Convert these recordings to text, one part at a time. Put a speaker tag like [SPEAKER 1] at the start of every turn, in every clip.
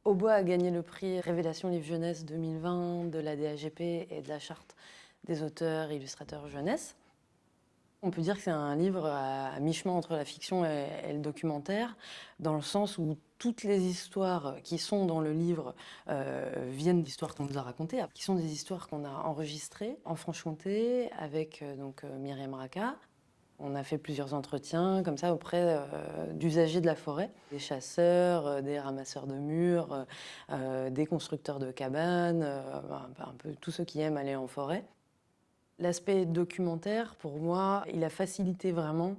[SPEAKER 1] Aubois a gagné le prix Révélation Livre Jeunesse 2020 de la DAGP et de la Charte des auteurs et illustrateurs jeunesse. On peut dire que c'est un livre à mi-chemin entre la fiction et le documentaire, dans le sens où toutes les histoires qui sont dans le livre viennent d'histoires qu'on nous a racontées, qui sont des histoires qu'on a enregistrées en Franche-Comté avec Myriam Raka. On a fait plusieurs entretiens comme ça auprès d'usagers de la forêt, des chasseurs, des ramasseurs de murs, des constructeurs de cabanes, un peu tous ceux qui aiment aller en forêt. L'aspect documentaire, pour moi, il a facilité vraiment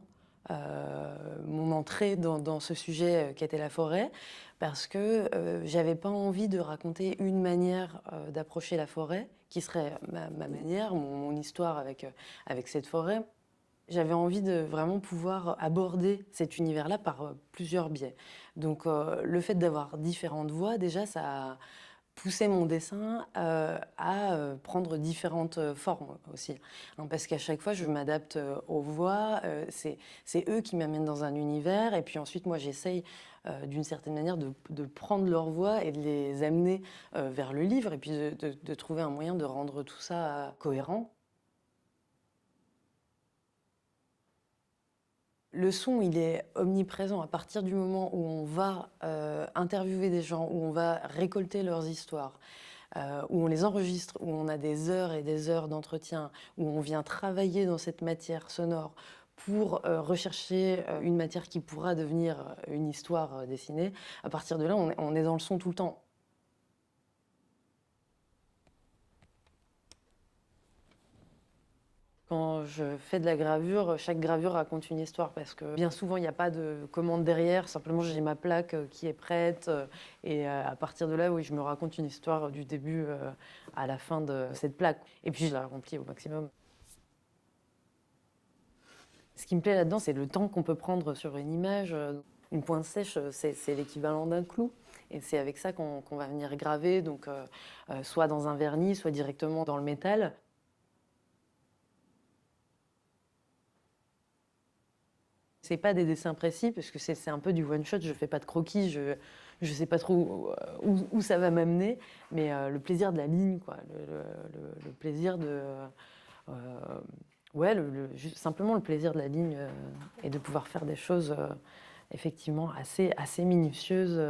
[SPEAKER 1] mon entrée dans ce sujet qu'était la forêt, parce que j'avais pas envie de raconter une manière d'approcher la forêt, qui serait ma manière, mon histoire avec cette forêt. J'avais envie de vraiment pouvoir aborder cet univers-là par plusieurs biais. Donc le fait d'avoir différentes voix, déjà, ça a poussé mon dessin à prendre différentes formes aussi. Hein, parce qu'à chaque fois, je m'adapte aux voix, c'est eux qui m'amènent dans un univers, et puis ensuite, moi, j'essaye d'une certaine manière de prendre leur voix et de les amener vers le livre, et puis de trouver un moyen de rendre tout ça cohérent. Le son, il est omniprésent à partir du moment où on va interviewer des gens, où on va récolter leurs histoires, où on les enregistre, où on a des heures et des heures d'entretien, où on vient travailler dans cette matière sonore pour rechercher une matière qui pourra devenir une histoire dessinée. À partir de là, on est dans le son tout le temps. Quand je fais de la gravure, chaque gravure raconte une histoire parce que bien souvent, il n'y a pas de commande derrière. Simplement, j'ai ma plaque qui est prête. Et à partir de là, oui, je me raconte une histoire du début à la fin de cette plaque. Et puis, je la remplis au maximum. Ce qui me plaît là-dedans, c'est le temps qu'on peut prendre sur une image. Une pointe sèche, c'est l'équivalent d'un clou. Et c'est avec ça qu'on va venir graver, donc soit dans un vernis, soit directement dans le métal. C'est pas des dessins précis parce que c'est un peu du one shot. Je fais pas de croquis, je sais pas trop où ça va m'amener, mais le plaisir de la ligne, quoi, le plaisir de ouais, simplement le plaisir de la ligne et de pouvoir faire des choses effectivement assez minutieuses.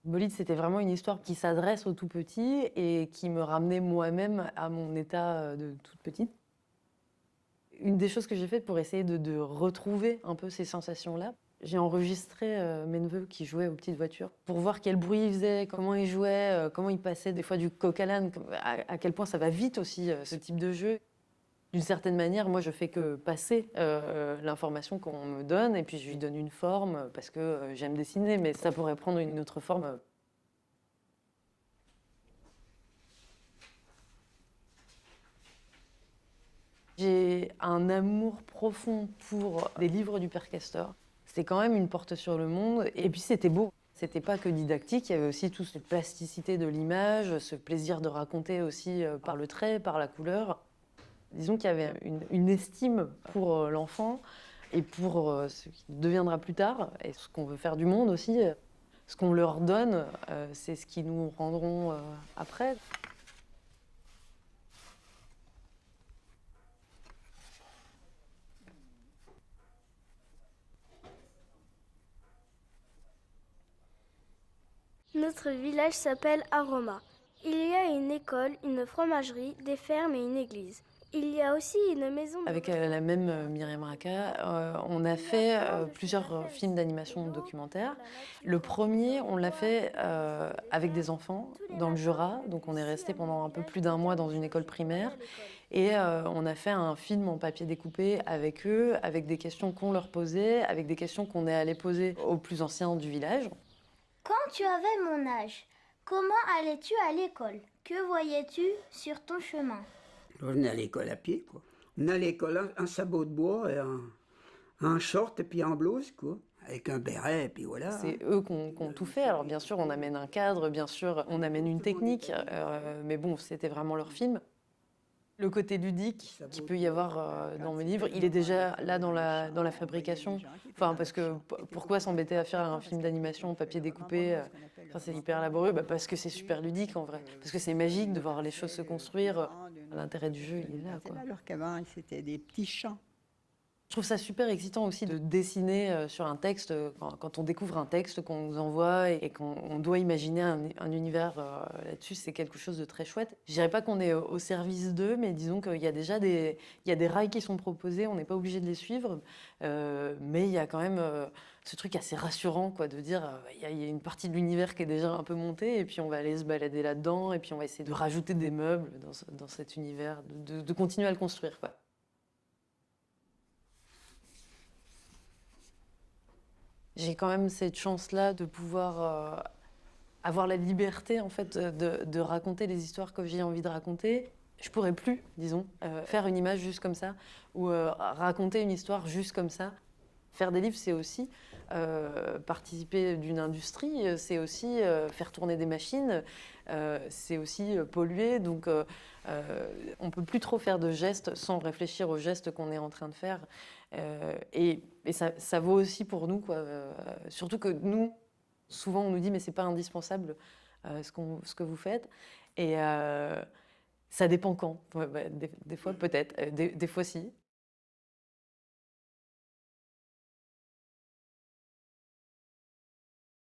[SPEAKER 1] Bolide, c'était vraiment une histoire qui s'adresse aux tout petits et qui me ramenait moi-même à mon état de toute petite. Une des choses que j'ai faites pour essayer de retrouver un peu ces sensations-là, j'ai enregistré mes neveux qui jouaient aux petites voitures pour voir quel bruit ils faisaient, comment ils jouaient, comment ils passaient des fois du coq à l'âne, à quel point ça va vite aussi ce type de jeu. D'une certaine manière, moi je fais que passer l'information qu'on me donne et puis je lui donne une forme parce que j'aime dessiner, mais ça pourrait prendre une autre forme. J'ai un amour profond pour les livres du Père Castor. C'était quand même une porte sur le monde. Et puis c'était beau. C'était pas que didactique, il y avait aussi toute cette plasticité de l'image, ce plaisir de raconter aussi par le trait, par la couleur. Disons qu'il y avait une estime pour l'enfant et pour ce qui deviendra plus tard, et ce qu'on veut faire du monde aussi. Ce qu'on leur donne, c'est ce qu'ils nous rendront après.
[SPEAKER 2] Notre village s'appelle Aroma. Il y a une école, une fromagerie, des fermes et une église. Il y a aussi une maison de...
[SPEAKER 1] Avec la même Myriam Raka, on a fait plusieurs films d'animation documentaires. Le premier, on l'a fait avec des enfants dans le Jura, donc on est resté pendant un peu plus d'un mois dans une école primaire. Et on a fait un film en papier découpé avec eux, avec des questions qu'on leur posait, avec des questions qu'on est allé poser aux plus anciens du village.
[SPEAKER 3] Quand tu avais mon âge, comment allais-tu à l'école? Que voyais-tu sur ton chemin?
[SPEAKER 4] Je venais à l'école à pied, quoi. On allait à l'école en sabot de bois, et en short et puis en blouse, quoi. Avec un béret, et puis voilà.
[SPEAKER 1] C'est eux qui ont tout fait. Alors bien sûr, on amène un cadre, bien sûr, on amène une technique, mais bon, c'était vraiment leur film. Le côté ludique qu'il peut y avoir dans mes livres, il est déjà là dans la fabrication. Enfin, parce que pourquoi s'embêter à faire un film d'animation en papier découpé enfin, c'est hyper laborieux, parce que c'est super ludique en vrai. Parce que c'est magique de voir les choses se construire. L'intérêt du jeu, il est là, quoi.
[SPEAKER 5] Alors qu'avant, c'était des petits champs.
[SPEAKER 1] Je trouve ça super excitant aussi de dessiner sur un texte, quand on découvre un texte qu'on nous envoie et qu'on doit imaginer un univers là-dessus, c'est quelque chose de très chouette. Je dirais pas qu'on est au service d'eux, mais disons qu'il y a déjà il y a des rails qui sont proposés, on n'est pas obligé de les suivre, mais il y a quand même ce truc assez rassurant, quoi, de dire il y a une partie de l'univers qui est déjà un peu montée, et puis on va aller se balader là-dedans, et puis on va essayer de rajouter des meubles dans cet univers, de continuer à le construire, quoi. J'ai quand même cette chance-là de pouvoir avoir la liberté en fait de raconter les histoires que j'ai envie de raconter. Je pourrais plus, disons, faire une image juste comme ça ou raconter une histoire juste comme ça. Faire des livres, c'est aussi participer d'une industrie, c'est aussi faire tourner des machines, c'est aussi polluer. Donc on peut plus trop faire de gestes sans réfléchir aux gestes qu'on est en train de faire. Et ça vaut aussi pour nous, quoi. Surtout que nous, souvent on nous dit mais c'est pas indispensable ce que vous faites. Et ça dépend quand. Ouais, des fois peut-être, des fois si.